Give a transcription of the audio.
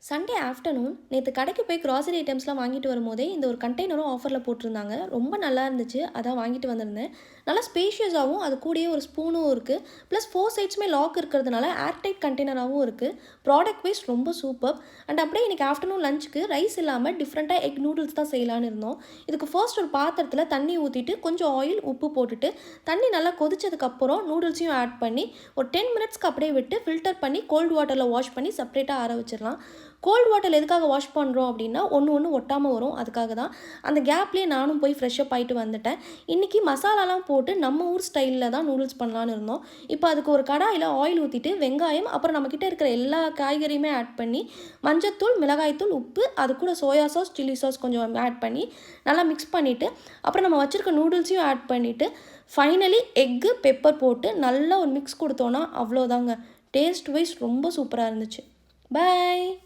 Sunday afternoon நேற்று கடைக்கு போய் க்ராசரி ஐட்டம்ஸ்லாம் வாங்கிட்டு வரும்போதே இந்த ஒரு கண்டெய்னரும் ஆஃபரில் போட்டிருந்தாங்க. ரொம்ப நல்லா இருந்துச்சு. அதான் வாங்கிட்டு வந்திருந்தேன். நல்லா ஸ்பேஷியஸாகவும் அது கூடயே ஒரு ஸ்பூனும் இருக்குது. ப்ளஸ் 4 சைட்ஸுமே லாக் இருக்கிறதுனால ஏர்டைட் கண்டெய்னராகவும் இருக்குது. ப்ராடக்ட் வைஸ் ரொம்ப சூப்பர். அண்ட் அப்படியே இன்றைக்கி ஆஃப்டர்நூன் லஞ்சுக்கு ரைஸ் இல்லாமல் டிஃப்ரெண்ட்டாக எக் நூடுல்ஸ் தான் செய்யலான்னு இருந்தோம். இதுக்கு ஃபர்ஸ்ட் ஒரு பாத்திரத்தில் தண்ணி ஊற்றிட்டு கொஞ்சம் ஆயில் உப்பு போட்டுட்டு தண்ணி நல்லா கொதிச்சதுக்கப்புறம் நூடுல்ஸையும் ஆட் பண்ணி ஒரு 10 மினிட்ஸ்க்கு அப்படியே விட்டு ஃபில்டர் பண்ணி கோல்டு வாட்டரில் வாஷ் பண்ணி செப்பரேட்டாக ஆற வச்சிடலாம். கோல்டு வாட்டர் எதுக்காக வாஷ் பண்ணுறோம் அப்படின்னா ஒன்று ஒட்டாமல் வரும். அதுக்காக தான். அந்த கேப்லேயே நானும் போய் ஃப்ரெஷ்ஷப் ஆகிட்டு வந்துட்டேன். இன்றைக்கி மசாலாலாம் போட்டு நம்ம ஊர் ஸ்டைலில் தான் நூடுல்ஸ் பண்ணலான்னு இருந்தோம். இப்போ அதுக்கு ஒரு கடாயில் ஆயில் ஊற்றிட்டு வெங்காயம் அப்புறம் நம்மக்கிட்ட இருக்கிற எல்லா காய்கறியுமே ஆட் பண்ணி மஞ்சத்தூள், மிளகாய்த்தூள், உப்பு, அது கூட சோயா சாஸ், சில்லி சாஸ் கொஞ்சம் ஆட் பண்ணி நல்லா மிக்ஸ் பண்ணிவிட்டு அப்புறம் நம்ம வச்சுருக்க நூடுல்ஸையும் ஆட் பண்ணிவிட்டு ஃபைனலி எக்கு, பெப்பர் போட்டு நல்லா ஒரு மிக்ஸ் கொடுத்தோன்னா அவ்வளோதாங்க. டேஸ்ட் வைஸ் ரொம்ப சூப்பராக இருந்துச்சு. பாய்.